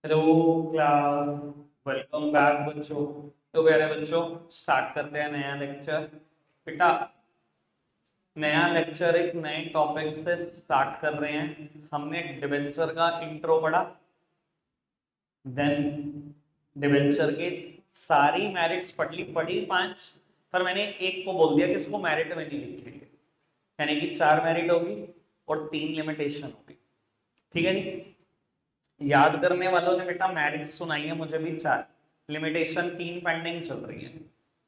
Hello class, welcome back बच्चों। तो प्यारे बच्चों, स्टार्ट करते हैं नया लेक्चर। बेटा, नया लेक्चर एक नए टॉपिक से स्टार्ट कर रहे हैं। हमने डिबेंचर का इंट्रो पढ़ा, देन डिबेंचर की सारी मेरिट्स पढ़ी पांच। पर मैंने एक को बोल दिया कि इसको मेरिट में नहीं लिखेंगे, यानी कि 4 मेरिट होगी और 3 लिमिटेशन होगी। ठीक है जी। याद करने वालों ने बेटा मैरिज सुनाई है, मुझे भी 4, लिमिटेशन 3 पेंडिंग चल रही है।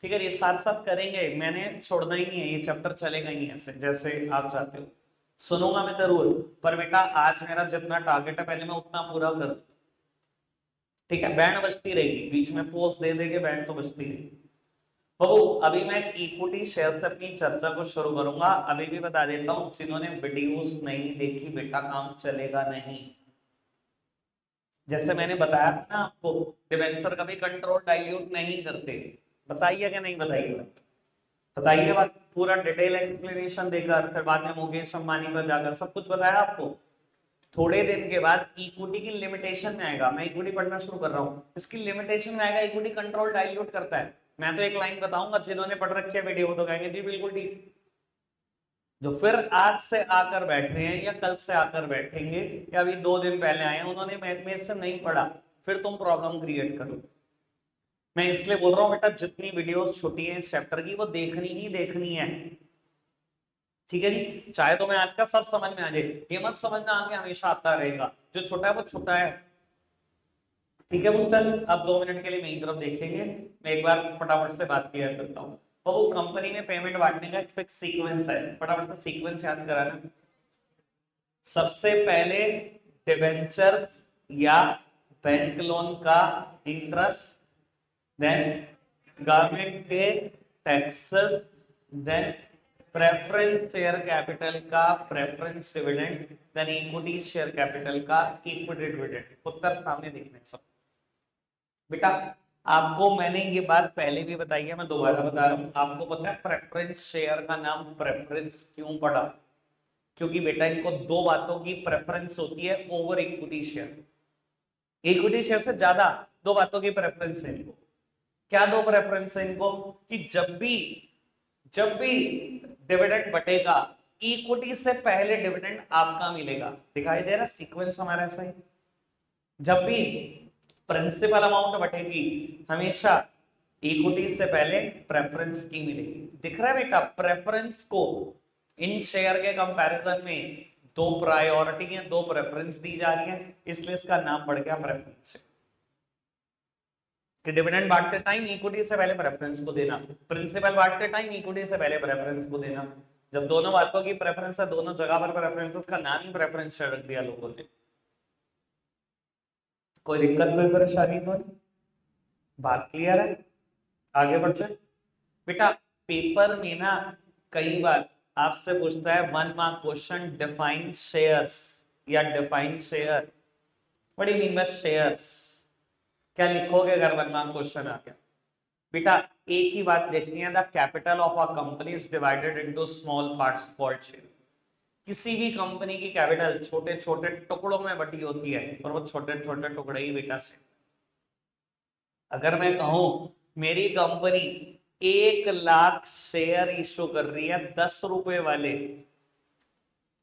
ठीक है, ये साथ साथ करेंगे, मैंने छोड़ना ही नहीं है, ये चैप्टर चलेगा ही नहीं ऐसे जैसे आप चाहते हो। सुनूंगा मैं जरूर, पर बेटा आज मेरा जितना टारगेट है पहले मैं उतना पूरा कर दूं। ठीक है, बैंड बजती रहेगी, बीच में पोस्ट दे देंगे, बैंड तो बजती रहेगी। बाबू, अभी मैं इक्विटी शेयर से अपनी चर्चा को शुरू करूंगा। अभी भी बता देता हूं, जिन्होंने वीडियोस नहीं देखी बेटा काम चलेगा नहीं। जैसे मैंने बताया था ना आपको, डिबेंचर कभी कंट्रोल डाइल्यूट नहीं करते। बताइए कि नहीं बताइए? बताइए बात, पूरा डिटेल एक्सप्लेनेशन देकर फिर बाद में मुकेश अंबानी पर जाकर सब कुछ बताया आपको। थोड़े दिन के बाद इक्विटी की लिमिटेशन में आएगा। मैं इक्विटी पढ़ना शुरू कर रहा हूँ, इसकी लिमिटेशन में आएगा इक्विटी कंट्रोल डाइल्यूट करता है। मैं तो एक लाइन बताऊंगा, जिन्होंने पढ़ रखी है वीडियो तो कहेंगे जी बिल्कुल ठीक। जो फिर आज से आकर बैठ रहे हैं या कल से आकर बैठेंगे या अभी 2 दिन पहले आए हैं, उन्होंने मेरे से नहीं पढ़ा, फिर तुम प्रॉब्लम क्रिएट करो। मैं इसलिए बोल रहा हूं बेटा, जितनी वीडियोस छुट्टी है इस चैप्टर की वो देखनी ही देखनी है। ठीक है जी, चाहे तो मैं आज का सब समझ में आ जाए, ये मत समझना आगे हमेशा आता रहेगा। जो छोटा है वो छोटा है। ठीक है पुत्र, अब 2 मिनट के लिए मेरी तरफ देखेंगे। मैं एक बार फटाफट से बात क्लियर करता हूँ। तो वो कंपनी में पेमेंट बांटने का एक फिक्स सीक्वेंस है, फटाफट से सीक्वेंस याद कराना। सबसे पहले डिबेंचर्स या बैंक लोन का इंटरेस्ट, देन गवर्नमेंट के taxes, then preference share capital का preference dividend, then equity share capital का इक्विटी डिविडेंड। उत्तर सामने देखने सब। बेटा, आपको मैंने ये बात पहले भी बताई है, मैं दोबारा बता रहा हूं। आपको पता है प्रेफरेंस शेयर का नाम प्रेफरेंस क्यों पड़ा? क्योंकि बेटा इनको दो बातों की प्रेफरेंस होती है over equity share. Equity share से ज्यादा दो बातों की प्रेफरेंस है इनको। क्या दो प्रेफरेंस है इनको? कि जब भी डिविडेंड बटेगा, इक्विटी से पहले डिविडेंड आपका मिलेगा। दिखाई दे रहा सीक्वेंस हमारा ऐसा ही। जब भी प्रिंसिपल अमाउंट बटेगी, हमेशा इक्विटी से पहले प्रेफरेंस की मिलेगी। दिख रहा है बेटा, प्रेफरेंस को इन शेयर के कंपैरिजन में दो प्रायोरिटी है, दो प्रेफरेंस दी जा रही है, इसलिए इसका नाम बढ़ गया प्रेफरेंस। कि डिविडेंड बांटते टाइम इक्विटी से पहले प्रेफरेंस को देना, प्रिंसिपल बांटते टाइम इक्विटी से पहले प्रेफरेंस को देना। जब दोनों बातों की प्रेफरेंस है, दोनों जगह पर प्रेफरेंस, उसका नाम ही प्रेफरेंस शेयर रख दिया लोगों ने। कोई दिक्कत कोई परेशानी तो नहीं? बात क्लियर है? आगे बढ़ जाए बेटा। पेपर में ना कई बार आपसे पूछता है 1 मार्क क्वेश्चन, डिफाइन शेयर्स या define share. What do you mean by shares? क्या लिखोगे अगर 1 मार्क क्वेश्चन आ गया? बेटा, एक ही बात देखनी है, the capital of a company is divided into small parts called share. किसी भी कंपनी की कैपिटल छोटे छोटे टुकड़ों में बटी होती है, और वो छोटे छोटे टुकड़े ही बेटा से। अगर मैं कहूं मेरी कंपनी 1 लाख शेयर इशू कर रही है 10 रुपए वाले,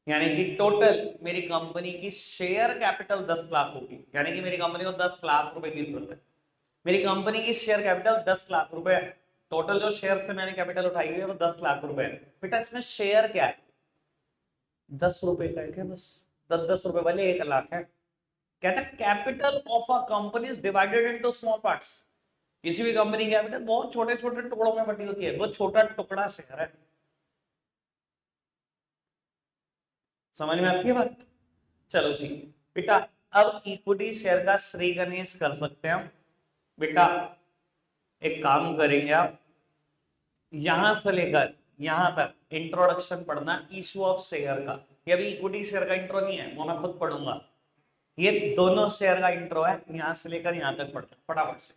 यानी कि टोटल मेरी कंपनी की शेयर कैपिटल 10 लाख होगी, यानी कि मेरी कंपनी को 10 लाख रुपए की जरूरत है। मेरी कंपनी की शेयर कैपिटल 10 लाख रुपए है। टोटल जो शेयर से मैंने कैपिटल उठाई हुई है वो 10 लाख रुपए है। बेटा इसमें शेयर क्या है? 10 रुपए का है क्या बस? 10 10 रुपए वाले 1 लाख है। कहता है capital of a company is divided into small parts. किसी भी कंपनी की कैपिटल बहुत छोटे छोटे टुकड़ों में बटी होती है, वो छोटा टुकड़ा शेयर है। समझ में आती है बात? चलो जी बेटा, अब इक्विटी शेयर का श्री गणेश कर सकते हैं हम। बेटा एक काम करेंगे आप, यहां से लेकर यहां तक इंट्रोडक्शन पढ़ना इशू ऑफ शेयर का। ये अभी इक्विटी शेयर का इंट्रो नहीं है, वो मैं खुद पढ़ूंगा। ये दोनों शेयर का इंट्रो है, यहां से लेकर यहां तक पढ़ना फटाफट से।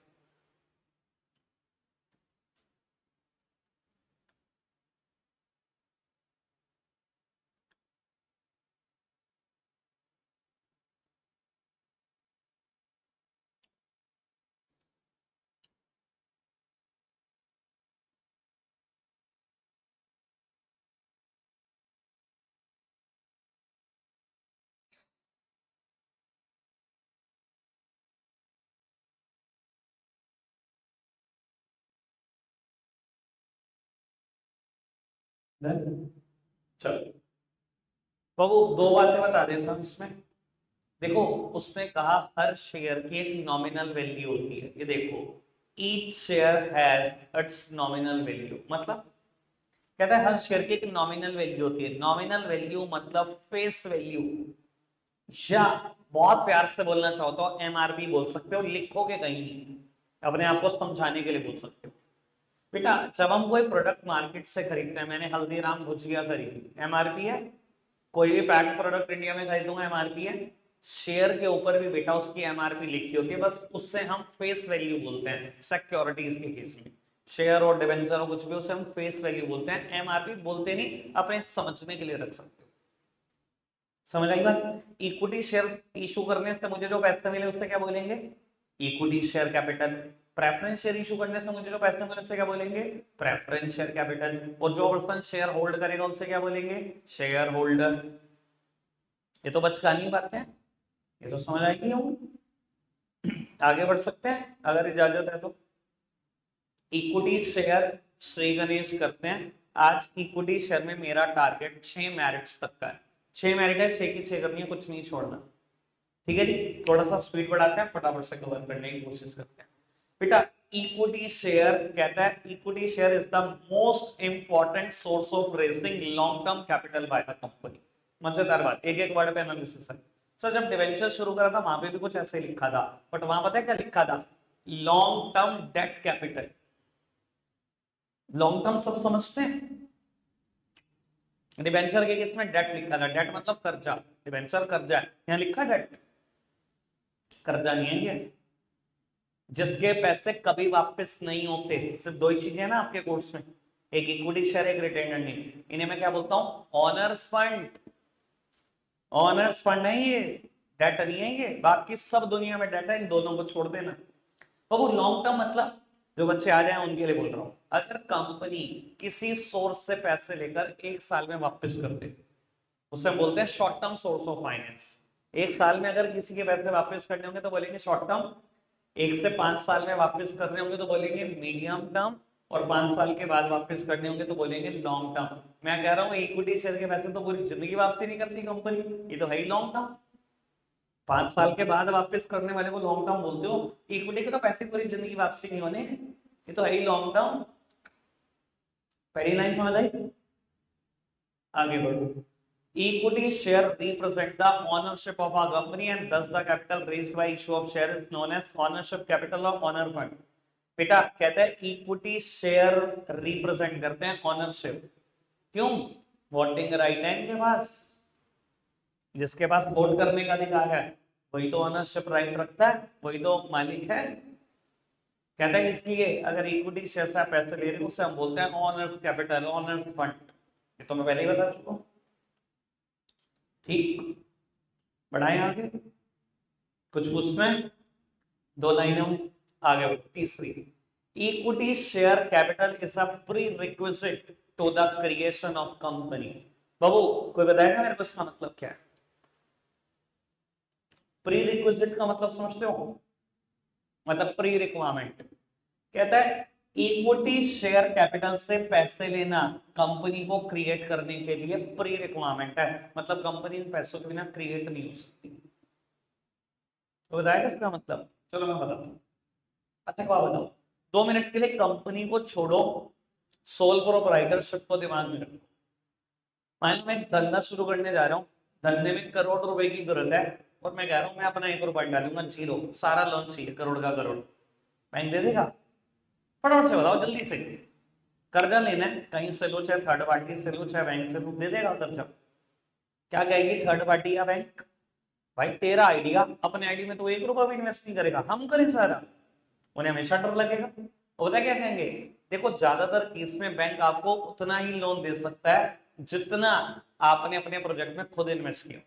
चलो बाबू दो बातें बता देता हूँ इसमें। देखो उसने कहा हर शेयर की एक नॉमिनल वैल्यू होती है। ये देखो each share has its nominal value, मतलब कहता है हर शेयर की एक नॉमिनल वैल्यू होती है। नॉमिनल वैल्यू मतलब फेस वैल्यू, या बहुत प्यार से बोलना चाहो तो एमआरपी बोल सकते हो, लिखोगे कहीं नहीं, अपने आप को समझाने के लिए बोल सकते हो। बेटा जब हम कोई प्रोडक्ट मार्केट से खरीदते हैं, मैंने हल्दीराम भुजिया खरीदी, एमआरपी है। कोई भी पैक्ड प्रोडक्ट इंडिया में खरीदूंगा एमआरपी है। शेयर के ऊपर भी बेटा उसकी एमआरपी लिखी होती है, बस उससे हम फेस वैल्यू बोलते हैं सिक्योरिटीज के केस में। शेयर और डिबेंचर और कुछ भी, उसे हम फेस वैल्यू बोलते हैं, एमआरपी बोलते नहीं, अपने समझने के लिए रख सकते हो। समझ आई बात। इक्विटी शेयर इशू करने से मुझे जो पैसे मिले उससे क्या बोलेंगे, equity share capital. Preference share issue करने से मुझे जो पैसे मिले उससे क्या बोलेंगे, प्रेफरेंस शेयर कैपिटल। और जो पर्सन शेयर होल्ड करेगा उससे क्या बोलेंगे, शेयर होल्डर। ये तो बचकानी बात है, ये तो समझ आएगी हम। आगे बढ़ सकते हैं अगर इजाजत है तो। इक्विटी शेयर श्री गणेश करते हैं। आज इक्विटी शेयर में मेरा टारगेट 6 मेरिट्स तक का है। 6 मेरिट है, 6 की 6 करनी है, कुछ नहीं छोड़ना। ठीक है जी, थोड़ा सा स्पीड बढ़ाते हैं, फटाफट से कवर करने की कोशिश करते हैं। बेटा इक्विटी शेयर कहता है equity share is the most important source of raising long term capital by the company. मजेदार बात, एक एक वर्ड पे एनालिसिस है। सर जब डिवेंचर शुरू करा था वहां पे भी कुछ ऐसे लिखा था, बट वहां पता है क्या लिखा था, long term debt capital. Long term सब समझते हैं। डिवेंचर के केस में डेट लिखा था, डेट मतलब कर्जा, डिवेंचर कर्जा है, यहाँ लिखा डेट, कर्जा नहीं है ये। जिसके पैसे कभी वापस नहीं होते, सिर्फ दो ही चीजें हैं ना आपके कोर्स में, एक इक्विटी शेयर एक रिटेन्ड अर्निंग। इन्हें मैं क्या बोलता हूं, ऑनर्स फंड। ऑनर्स फंड है ये, डेट नहीं है ये। बाकी सब दुनिया में डेट है, इन दोनों को छोड़ देना। तो वो लॉन्ग टर्म मतलब जो बच्चे आ जाए उनके लिए बोल रहा हूं। अगर कंपनी किसी सोर्स से पैसे लेकर 1 साल में वापस कर दे, उसे हम बोलते हैं short term source of finance. 1 साल में अगर किसी के पैसे वापस करने होंगे तो बोलेंगे शॉर्ट टर्म, 1 से 5 साल में वापस करने होंगे तो बोलेंगे मीडियम टर्म, और 5 साल के बाद वापस करने होंगे तो बोलेंगे लॉन्ग टर्म। मैं कह रहा हूँ इक्विटी शेयर के पैसे तो पूरी जिंदगी वापसी नहीं करती कंपनी, ये तो है ही लॉन्ग टर्म। 5 साल के बाद वापस करने वाले को लॉन्ग टर्म बोलते हो, इक्विटी के तो पैसे पूरी जिंदगी वापसी नहीं होने, ये तो है ही लॉन्ग टर्म। पहली लाइन समझ आई, आगे बढ़ो। Equity share represent the ownership of a company and thus the capital raised by issue of share is known as ownership capital or owner fund। बेटा कहते हैं इक्विटी शेयर रिप्रेजेंट करते हैं ownership. क्यों, वोटिंग राइट है इनके पास, जिसके पास vote करने का अधिकार है वही तो ओनरशिप राइट रखता है, वही तो मालिक है। कहते हैं इसलिए अगर इक्विटी शेयर से आप पैसे ले रहे हो उसे हम बोलते हैं ओनर्स कैपिटल, ओनर्स फंड। ये तो मैं पहले ही बता चुका हूं। ठीक, बढ़ाएं आगे, कुछ पूछना है, 2 लाइनों में आगे बढ़ो। तीसरी, equity share capital is a prerequisite to the creation of company. बाबू कोई बताएगा मेरे को इसका मतलब क्या है, प्री रिक्विजिट का मतलब समझते हो, मतलब प्री रिक्वायरमेंट। कहता है इक्विटी शेयर कैपिटल से पैसे लेना कंपनी को क्रिएट करने के लिए प्री रिक्वायरमेंट है, मतलब कंपनी इन पैसों के बिना क्रिएट नहीं हो सकती। तो बताएगा इसका मतलब, चलो मैं बताता हूँ। अच्छा क्या बताओ, 2 मिनट के लिए कंपनी को छोड़ो, सोल प्रोप्राइटरशिप को दिमाग में रखो। मान लो मैं एक धंधा शुरू करने जा रहा हूँ, धंधे में करोड़ रुपए की जरूरत है, और मैं कह रहा हूँ मैं अपना 1 रुपया डालूंगा, जीरो, सारा लोन चाहिए करोड़ का करोड़, बैंक दे देगा? फटाफट से बताओ जल्दी से। कर्जा लेना है कहीं से लो, चाहे थर्ड पार्टी से लो चाहे बैंक से लो, दे देगा कर्जा? क्या कहेगी थर्ड पार्टी या बैंक, भाई तेरा आइडिया, अपने आइडिया में तो 1 रुपया भी इन्वेस्ट नहीं करेगा, हम करें सारा? उन्हें हमेशा डर लगेगा। होता क्या कहेंगे, देखो ज्यादातर केस में बैंक आपको उतना ही लोन दे सकता है जितना आपने अपने प्रोजेक्ट में खुद इन्वेस्ट किया।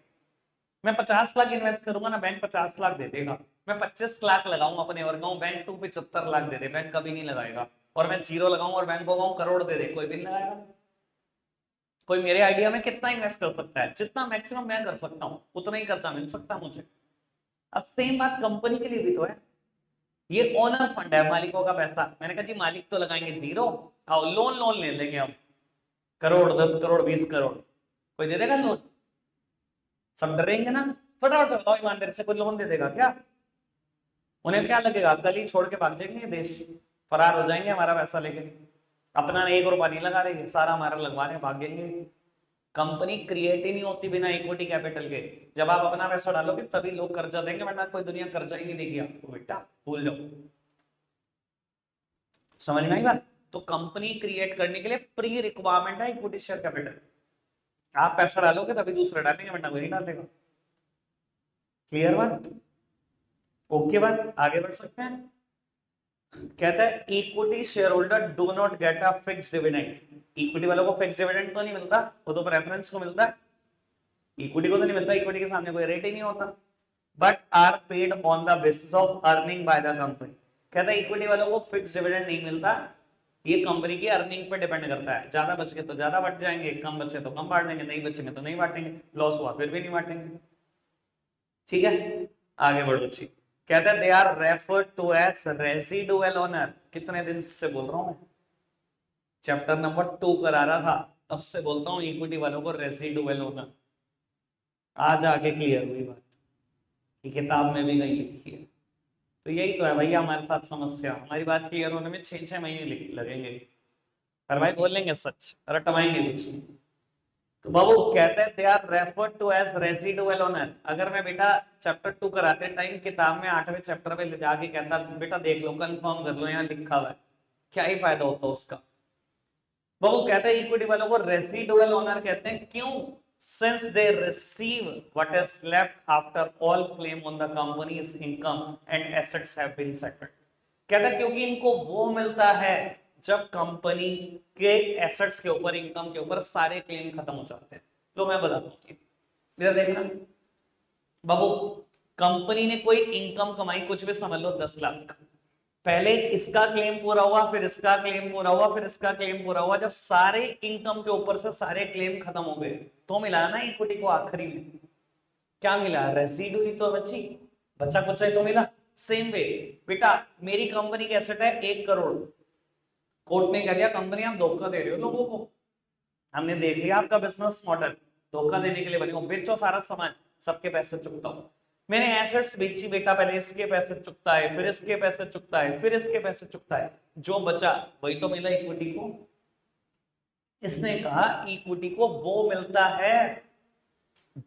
मैं 50 लाख इन्वेस्ट करूंगा ना, बैंक 50 लाख दे देगा। मैं 25 लाख लगाऊंगा अपने वर्क में, बैंक तो 75 लाख दे दे, बैंक कभी नहीं लगाएगा। और मैं जीरो लगाऊं और बैंक को कहूं करोड़ दे दे, कोई भी नहीं लगाएगा। कोई मेरे आइडिया में कितना इन्वेस्ट कर सकता है, जितना मैक्सिमम मैं कर सकता हूं उतना ही कर्जा मिल सकता है मुझे। अब सेम बात कंपनी के लिए भी तो है। ये ओनर फंड है, मालिकों का पैसा। मैंने कहा जी मालिक तो लगाएंगे जीरो, आओ लोन लोन ले लेंगे हम। करोड़, 10 करोड़, 20 करोड़, कोई दे देगा लोन? सब डरेंगे ना। फटाफट से बताओ, ईमानदारी से कोई लोन दे देगा क्या? उन्हें क्या लगेगा, कल ही छोड़ के भाग जाएंगे देश, फरार हो जाएंगे हमारा पैसा लेके। अपना 1 रुपया नहीं लगा रहे, सारा हमारा लगवा रहे, भागेंगे। कंपनी क्रिएट ही नहीं होती बिना इक्विटी कैपिटल के। जब आप अपना पैसा डालोगे तभी लोग कर्जा देंगे, वरना कोई दुनिया कर्जा ही नहीं देगी आपको, बेटा भूल जाओ। समझ में आई बात? तो कंपनी क्रिएट करने के लिए प्री रिक्वायरमेंट है इक्विटी शेयर कैपिटल। आप पैसा डालोगे तभी दूसरे डालेंगे, वरना कोई नहीं डालेगा। क्लियर बात? ओके बात, आगे बढ़ सकते हैं। कहता है equity share holder do not get a fix dividend. Equity वालों को फिक्स डिविडेंड तो नहीं मिलता, वो तो प्रेफरेंस को मिलता है। इक्विटी को तो नहीं मिलता, इक्विटी के सामने कोई रेट ही नहीं होता। But are paid on the basis of earning by the company. कहता है इक्विटी वालों को फिक्स डिविडेंड नहीं मिलता, ये कंपनी की अर्निंग पे डिपेंड करता है। ज्यादा बच के तो ज्यादा बांट जाएंगे, कम बचे तो कम बांट देंगे, नहीं बचेंगे तो नहीं बांटेंगे, लॉस हुआ फिर भी नहीं बांटेंगे। ठीक है, आगे बढ़ो जी। कहते हैं they are referred to as residual owner. कितने दिन से बोल रहा हूं मैं, चैप्टर नंबर 2 करा रहा था तब से बोलता हूं इक्विटी वालों को रेजिडुअल ओनर। आज आगे क्लियर हुई बात, कि किताब में भी नहीं लिखी है। तो यही तो है भैया हमारे साथ समस्या, हमारी बात क्लियर होने में 6-6 महीने लगेंगे, पर भाई बोलेंगे सच, रटवाएंगे कुछ नहीं। तो बाबू कहते हैं they are referred to as residual owner. अगर मैं बेटा चैप्टर 2 कराते टाइम किताब में 8वें चैप्टर में ले जाके कहता बेटा देख लो, कंफर्म कर लो, यहाँ लिखा हुआ है, क्या ही फायदा होता उसका। बाबू कहते हैं इक्विटी वालों को रेजिडुअल ओनर कहते हैं, क्यों? Since they receive what is left after all claim on the company's income and assets have been settled। कहता है क्योंकि इनको वो मिलता है जब कंपनी के एसेट्स के ऊपर, इनकम के ऊपर सारे क्लेम खत्म हो जाते हैं। तो मैं बताता हूँ, इधर देखना बाबू, कंपनी ने कोई इनकम कमाई, कुछ भी समझ लो 10 लाख, पहले इसका क्लेम पूरा हुआ, फिर इसका क्लेम पूरा हुआ, फिर इसका क्लेम पूरा हुआ। जब सारे इनकम के ऊपर से सारे क्लेम खत्म हो गए तो मिला ना इक्विटी को आखिरी में, क्या मिला? रेसिडू ही तो बची, बचा कुछ ही तो मिला। सेम वे बेटा, मेरी कंपनी की एसेट है 1 करोड़, कोर्ट ने कह दिया कंपनी आप धोखा दे रहे हो लोगों को, हमने देख लिया आपका बिजनेस मॉडल, धोखा देने के लिए बने हो, बेचो सारा सामान, सबके पैसे चुकता हूं। मैंने एसेट्स बेची बेटा, पहले इसके पैसे चुकता है, फिर इसके पैसे चुकता है, फिर इसके पैसे चुकता है, जो बचा वही तो मिला इक्विटी को। इसने कहा इक्विटी को वो मिलता है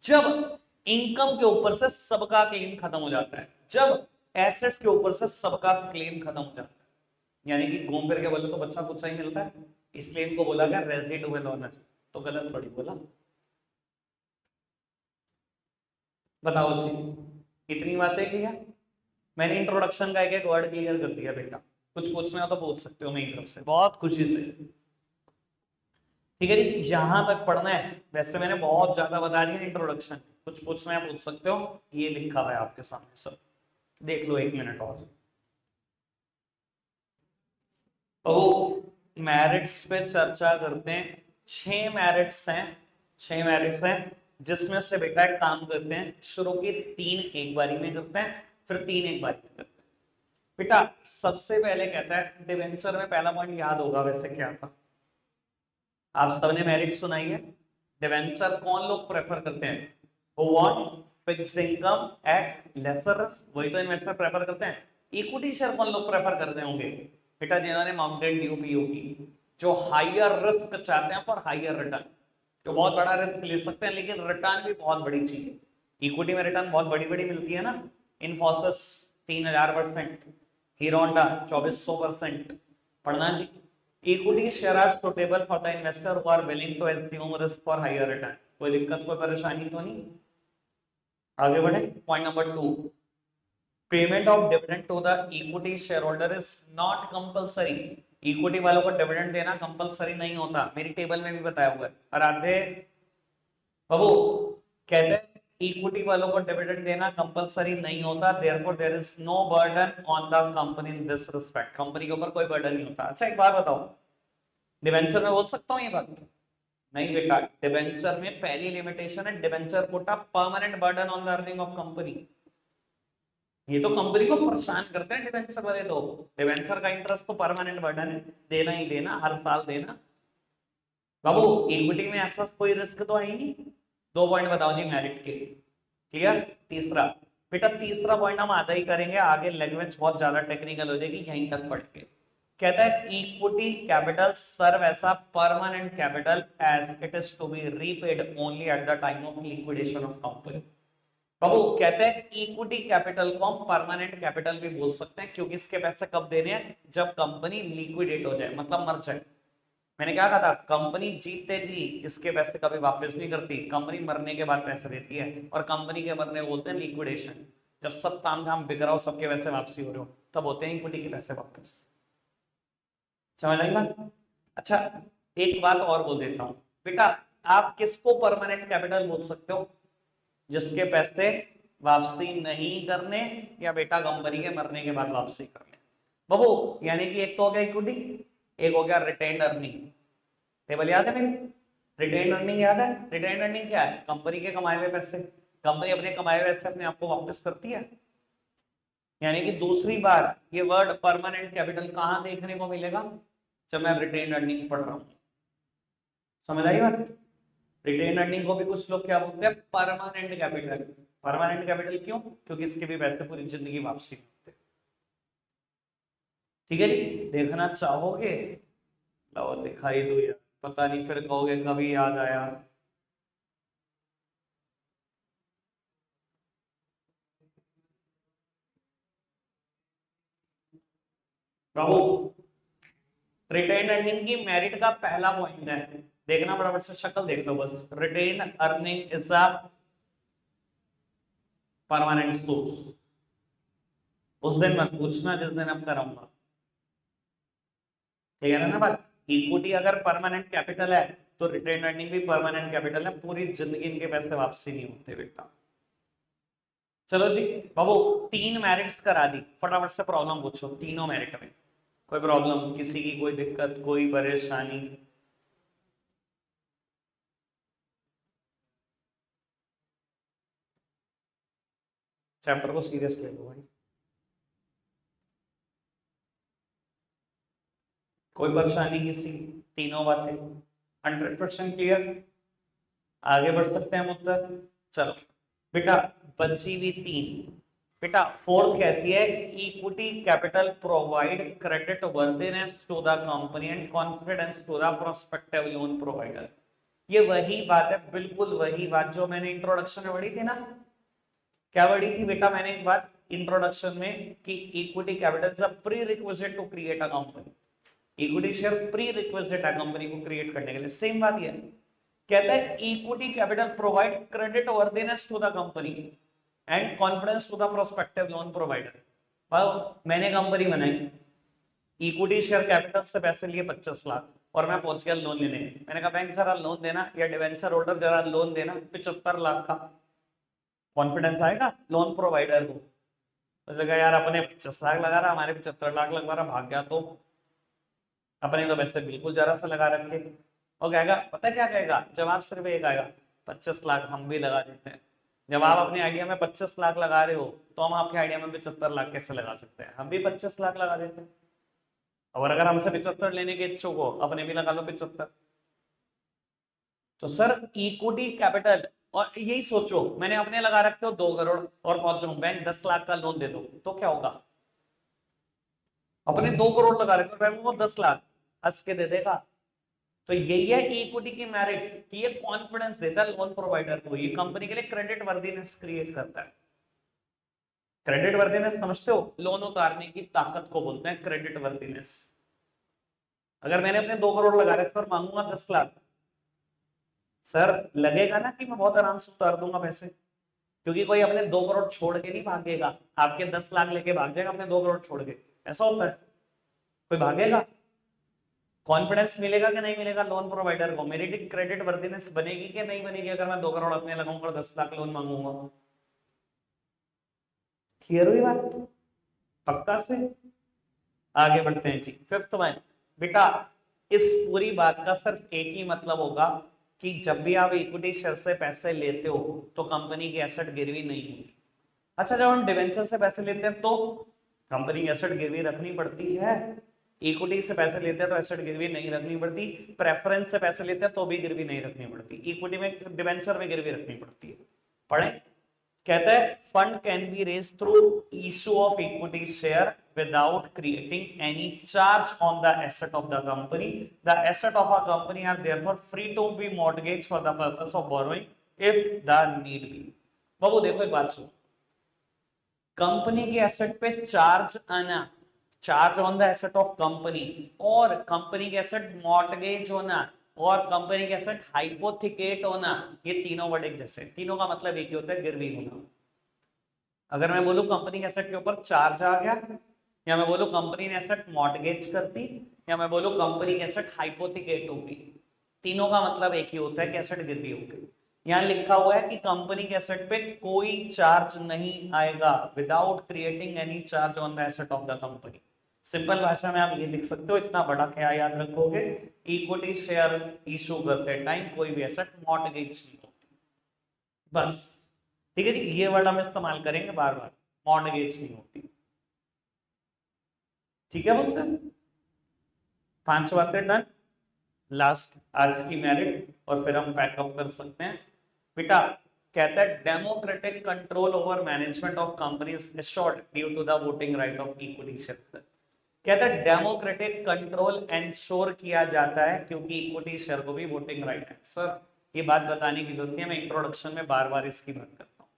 जब इनकम के ऊपर से सबका क्लेम खत्म हो जाता है, जब एसेट्स के ऊपर से सबका क्लेम खत्म हो जाता है। यानी कि घूम फिर के बोले तो बच्चा कुछ ही मिलता है, इसलिए इनको बोला गया रेजिडुअल ओनर। तो गलत थोड़ी बोला। बताओ जी, इतनी बातें क्लियर? मैंने इंट्रोडक्शन का एक एक वर्ड क्लियर कर दिया बेटा, कुछ पूछना हो तो पूछ सकते हो मेरी तरफ से, बहुत खुशी से। ठीक है जी, यहां तक पढ़ना है। वैसे मैंने बहुत ज्यादा बता दिया इंट्रोडक्शन, कुछ पूछना है पूछ सकते हो, ये लिखा हुआ है आपके सामने सब, देख लो 1 मिनट और। तो मेरिट्स पे चर्चा करते हैं। 6 मेरिट्स हैं, 6 मेरिट्स हैं, जिसमें से बेटा एक काम करते हैं, शुरू के 3 एक बारी में करते हैं, फिर 3 एक बारी में करते हैं। बेटा सबसे पहले कहता है डिवेंचर में, पहला पॉइंट याद होगा वैसे क्या था, आप सबने मेरिट सुनाई है। डिवेंचर कौन लोग प्रेफर करते हैं? who want fixed income at lesser risk, वही तो इन्वेस्टर प्रेफर करते हैं। इक्विटी शेयर कौन लोग प्रेफर करते होंगे? बेटा जिन्होंने माउंटेन ड्यू पी होगी, जो हायर रिस्क चाहते हैं फॉर हायर रिटर्न, जो बहुत बड़ा रिस्क ले सकते हैं लेकिन रिटर्न भी बहुत बड़ी चाहिए। इक्विटी में रिटर्न बहुत बड़ी बड़ी मिलती है ना, इन्फोसिस 3000%, हीरो होंडा 2400%। पढ़ना जी, equity share are suitable for the investor who are willing to assume risk for higher return. कोई दिक्कत कोई परेशानी तो नहीं? आगे बढ़े, point number 2, payment of dividend to the equity shareholder is not compulsory. Equity वालों को डिविडेंड देना कंपलसरी नहीं होता, मेरी टेबल में भी बताया हुआ है। और आधे बाबू कहते हैं इक्विटी वालों को डिविडेंड देना कंपलसरी नहीं होता, therefore there is no burden on the company in this respect. Company के ऊपर कोई बर्डन नहीं होता। अच्छा एक बात बताओ, डिवेंचर में बोल सकता हूं ये बात? नहीं बेटा, डिवेंचर में पहली लिमिटेशन है, debenture put a permanent burden on the earning of company. ये तो कंपनी को परेशान करते हैं डिवेंचर वाले, तो डिवेंचर का इंटरेस्ट तो परमानेंट बर्डन है, देना ही देना, हर साल देना। बाबू इक्विटी में ऐसा कोई रिस्क तो है ही नहीं। 2 पॉइंट बताओ जी मेरिट के। क्लियर। तीसरा बेटा, तीसरा पॉइंट हम आधा ही करेंगे, आगे लैंग्वेज बहुत ज्यादा टेक्निकल हो जाएगी, यहीं तक पढ़ के। कहता है equity capital serve as a permanent capital as it is to be repaid only at the time of liquidation of company. बाबू कहते हैं इक्विटी कैपिटल को हम परमानेंट कैपिटल भी बोल सकते हैं, क्योंकि इसके पैसे कब देने हैं, जब कंपनी लिक्विडेट हो जाए, मतलब मर जाए। मैंने क्या कहा था, कंपनी जीतते जी इसके पैसे कभी वापस नहीं करती, कंपनी मरने के बाद पैसे देती है, और कंपनी के मरने बोलते हैं लिक्विडेशन। जब सब ताम झाम बिक रहा हो, सबके पैसे वापसी हो रहे हो, तब होते हैं इक्विटी के पैसे वापस। समझ आई बात। अच्छा, एक बात और बोल देता हूं बेटा, आप किसको परमानेंट कैपिटल बोल सकते हो, जिसके पैसे वापसी नहीं करने, या बेटा कंपनी के मरने के बाद वापसी करने। बाबू यानी कि एक तो हो गया इक्विटी, एक हो गया रिटेन अर्निंग। टेबल याद है मेरी, रिटेन अर्निंग याद है। रिटेन अर्निंग क्या है, कंपनी के कमाए हुए पैसे, कंपनी अपने कमाए हुए पैसे अपने आपको वापस करती है। यानी कि दूसरी बार ये वर्ड परमानेंट कैपिटल कहां देखने को मिलेगा, जब मैं रिटेन अर्निंग पढ़ रहा हूं। समझ आई बात। रिटेन अर्निंग को भी कुछ लोग क्या बोलते हैं, परमानेंट कैपिटल। परमानेंट कैपिटल क्यों, क्योंकि इसके भी पैसे पूरी जिंदगी वापसी होते हैं। ठीक है जी, देखना चाहोगे, लो दिखाई दो यार, पता नहीं फिर कहोगे कभी याद आया। प्रभु रिटेन अर्निंग की मेरिट का पहला पॉइंट है, देखना बराबर से शक्ल देख लो बस। Retain earning is a permanent source. उस दिन मत पूछना जिस दिन अब कराऊंगा, ठीक है ना बात। इक्विटी अगर परमानेंट कैपिटल है, तो रिटेन अर्निंग भी परमानेंट कैपिटल है, पूरी जिंदगी इनके पैसे वापसी नहीं होते बेटा। चलो जी बाबू, 3 मेरिट्स करा दी, फटाफट से प्रॉब्लम पूछो तीनों मेरिट में। कोई प्रॉब्लम, किसी की कोई दिक्कत, कोई परेशानी। चैप्टर को सीरियस ले लो भाई। कोई परेशानी किसी, तीनों बातें 100% क्लियर। आगे बढ़ सकते हैं हम उत्तर। चलो बेटा, बची हुई 3। बेटा फोर्थ कहती है equity capital provide credit worthiness to the company and confidence to the prospective loan provider. ये वही बात है, बिल्कुल वही बात जो मैंने इंट्रोडक्शन में पढ़ी थी ना। क्या पढ़ी थी बेटा मैंने एक बात इंट्रोडक्शन में, कि equity capital is a prerequisite to create a company. Equity share prerequisite है कंपनी को क्रिएट करने के लिए, सेम बात ये कहता है equity capital provide credit worthiness to the company and confidence to the prospective loan provider. मैंने कंपनी बनाई, इक्विटी शेयर कैपिटल से पैसे लिए 25 लाख, और मैं पहुंच गया लोन लेने। मैंने कहा बैंक जरा लोन देना, या डिवेंचर होल्डर जरा लोन देना 75 लाख का। कॉन्फिडेंस आएगा लोन प्रोवाइडर को, तो जगह यार अपने 25 लाख लगा रहा, हमारे 75 लाख लगवा रहा, भाग गया तो अपने तो पैसे बिल्कुल जरा सा लगा रखे। और कहेगा, पता क्या कहेगा, जवाब सिर्फ एक आएगा, 25 लाख हम भी लगा देते हैं। जब आप अपने आइडिया में 25 लाख लगा रहे हो, तो हम आपके आइडिया में 75 लाख कैसे लगा सकते हैं, हम भी 25 लाख लगा देते हैं। और अगर हमसे 75 लेने के इच्छुक हो, अपने भी लगा लो 75। तो सर इक्विटी कैपिटल, और यही सोचो मैंने अपने लगा रखे हो 2 करोड़, और पहुंच जाऊं बैंक 10 लाख का लोन दे दो, तो क्या होगा। अपने 2 करोड़ लगा रखे हो, बैंक को 10 लाख हंस के दे देगा। तो यही है इक्विटी की मेरिट, कि ये कॉन्फिडेंस देता है लोन प्रोवाइडर को, ये कंपनी के लिए क्रेडिट वर्दीनेस क्रिएट करता है। क्रेडिट वर्दीनेस समझते हो, लोन उतारने की ताकत को बोलते हैं क्रेडिट वर्दीनेस। अगर मैंने अपने 2 करोड़ लगा रखे और मांगूंगा 10 लाख, सर लगेगा ना कि मैं बहुत आराम से उतार दूंगा पैसे, क्योंकि कोई अपने 2 करोड़ छोड़ के नहीं भागेगा, आपके 10 लाख लेके भाग जाएगा अपने 2 करोड़ छोड़ के। ऐसा होता है, कोई भागेगा। कॉन्फिडेंस मिलेगा कि नहीं मिलेगा लोन प्रोवाइडर को, मेरी क्रेडिट वर्दीनेस बनेगी कि नहीं बनेगी, अगर मैं 2 करोड़ अपने लगाऊंगा और 10 लाख लोन मांगूंगा। क्लियर हुई बात, पक्का से। आगे बढ़ते हैं जी, 5th वन। बेटा इस पूरी बात का सिर्फ एक ही मतलब होगा, कि जब भी आप इक्विटी शेयर से पैसे लेते हो, तो कंपनी की एसेट गिरवी नहीं होगी। अच्छा, जब हम डिवेंचर से पैसे लेते हैं, तो कंपनी की एसेट गिरवी रखनी पड़ती है। इक्विटी से पैसे लेते हैं तो एसेट गिरवी नहीं रखनी पड़ती, प्रेफरेंस से पैसे लेते हैं तो भी गिरवी नहीं रखनी पड़ती, इक्विटी में डिबेंचर में गिरवी रखनी पड़ती है। पढ़े, कहता है fund can be raise through issue of equity share without creating any charge on the asset of the company. The asset of a company are therefore free to be mortgaged for the purpose of borrowing if the need be. बाबू देखो एक बात सुनो, company के asset पे charge आना, charge on the asset of company, और company के asset mortgage होना, और कंपनी के एसेट हाइपोथिकेट होना, ये तीनों वर्ड एक जैसे, तीनों का मतलब एक ही होता है, गिरवी होना। अगर मैं बोलूं कंपनी के एसेट के ऊपर चार्ज आ गया, या मैं बोलूं कंपनी ने एसेट मॉर्टगेज कर दी, या मैं बोलूं कंपनी की एसेट हाइपोथिकेट हो गई, तीनों का मतलब एक ही होता है कि एसेट गिरवी हो गई। यहाँ लिखा हुआ है कि कंपनी के एसेट पे कोई चार्ज नहीं आएगा, without creating any charge on the asset of the company. Simple भाषा में आप ये लिख सकते हो, इतना बड़ा क्या याद रखोगे, इक्विटी शेयर इशू करते टाइम कोई भी एसेट मॉर्टगेज नहीं होती, बस। ठीक है जी, ये वर्ड हम इस्तेमाल करेंगे बार बार, मॉर्टगेज नहीं होती। ठीक है बोलते, 5 बातें डन, लास्ट आज की मेरिट, और फिर हम पैकअप कर सकते हैं। बेटा कहता है democratic control over management of companies assured due to the voting right of equity share. कहता है डेमोक्रेटिक कंट्रोल एंश्योर किया जाता है क्योंकि इक्विटी शेयर को भी वोटिंग राइट है। सर ये बात बताने की जरूरत है, मैं इंट्रोडक्शन में बार बार इसकी बात करता हूँ।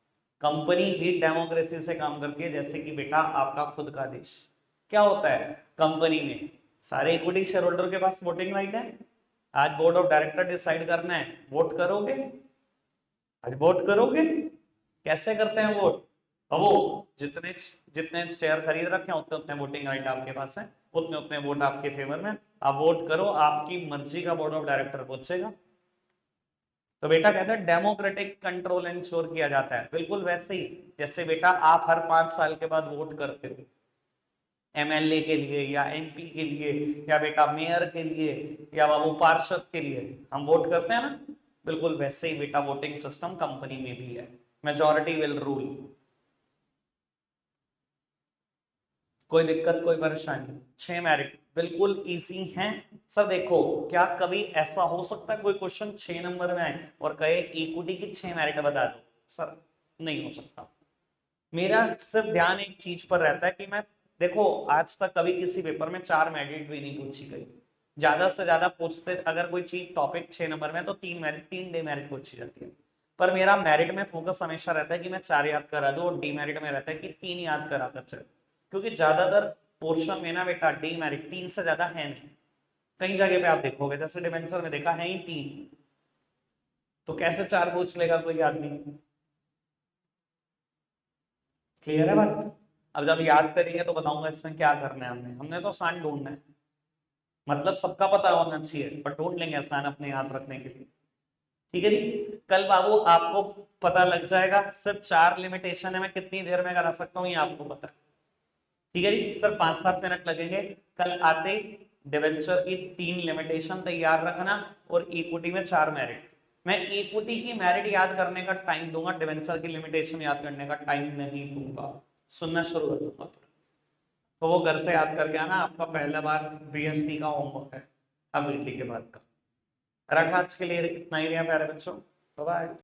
कंपनी भी डेमोक्रेसी से काम करती है, जैसे कि बेटा आपका खुद का देश, क्या होता है कंपनी में सारे इक्विटी शेयर होल्डर के पास वोटिंग राइट है। आज बोर्ड ऑफ डायरेक्टर डिसाइड करना है, वोट करोगे, आज वोट करोगे, कैसे करते हैं वोट, अब वो जितने जितने शेयर खरीद रखे हैं उतने उतने वोटिंग राइट आपके पास है, उतने उतने वोट आपके फेवर में, आप वोट करो, आपकी मर्जी का बोर्ड ऑफ डायरेक्टर पूछेगा। तो बेटा कहते हैं डेमोक्रेटिक कंट्रोल इंश्योर किया जाता है, बिल्कुल वैसे ही जैसे बेटा आप हर 5 साल के बाद वोट करते हो एमएलए के लिए या एमपी के लिए या बेटा मेयर के लिए या बाबू पार्षद के लिए हम वोट करते हैं ना, बिल्कुल वैसे ही बेटा वोटिंग सिस्टम कंपनी में भी है, मेजॉरिटी विल रूल। कोई दिक्कत कोई परेशानी, 6 मेरिट बिल्कुल इजी हैं। सर देखो क्या कभी ऐसा हो सकता है कोई क्वेश्चन 6 नंबर में आए और कहे इक्विटी की 6 मेरिट बता दो, सर नहीं हो सकता। मेरा सिर्फ ध्यान एक चीज पर रहता है कि मैं देखो आज तक कभी किसी पेपर में 4 मेरिट भी नहीं पूछी गई, ज्यादा से ज्यादा पूछते अगर कोई चीज टॉपिक 6 नंबर में तो 3 मेरिट 3 डे मेरिट पूछी जाती है, पर मेरा मेरिट में फोकस हमेशा रहता है कि मैं 4 याद करा दूं, और डी मेरिट में रहता है कि 3 याद करा कर चले, क्योंकि ज्यादातर पोर्शन में ना बेटा डी मेरिट 3 से ज्यादा है नहीं। कई जगह पे आप देखोगे जैसे डिबेंचर में देखा है ही 3, तो कैसे 4 पूछ लेगा कोई आदमी। क्लियर है बात। अब जब याद करेंगे तो बताऊंगा इसमें क्या करना है, हमने तो आसान ढूंढना है, मतलब सबका पता होना चाहिए पर ढूंढ लेंगे आसान अपने याद रखने के लिए। ठीक है जी, कल बाबू आपको पता लग जाएगा सिर्फ 4 लिमिटेशन है, मैं कितनी देर में करा सकता हूँ ये आपको पता है। ठीक है जी, सर 5-7 मिनट लगेंगे, कल आते डिवेंचर की 3 लिमिटेशन तैयार रखना और इक्विटी में 4 मेरिट। मैं इक्विटी की मेरिट याद करने का टाइम दूंगा, डिवेंचर की लिमिटेशन याद करने का टाइम नहीं दूंगा, सुनना शुरू कर दूंगा। तो वो घर से याद करके आना, आपका पहला बार बीएसटी का होमवर्क है अब के बाद का। रखा आज के लिए इतना ही रहा प्यारे बच्चों, बाय।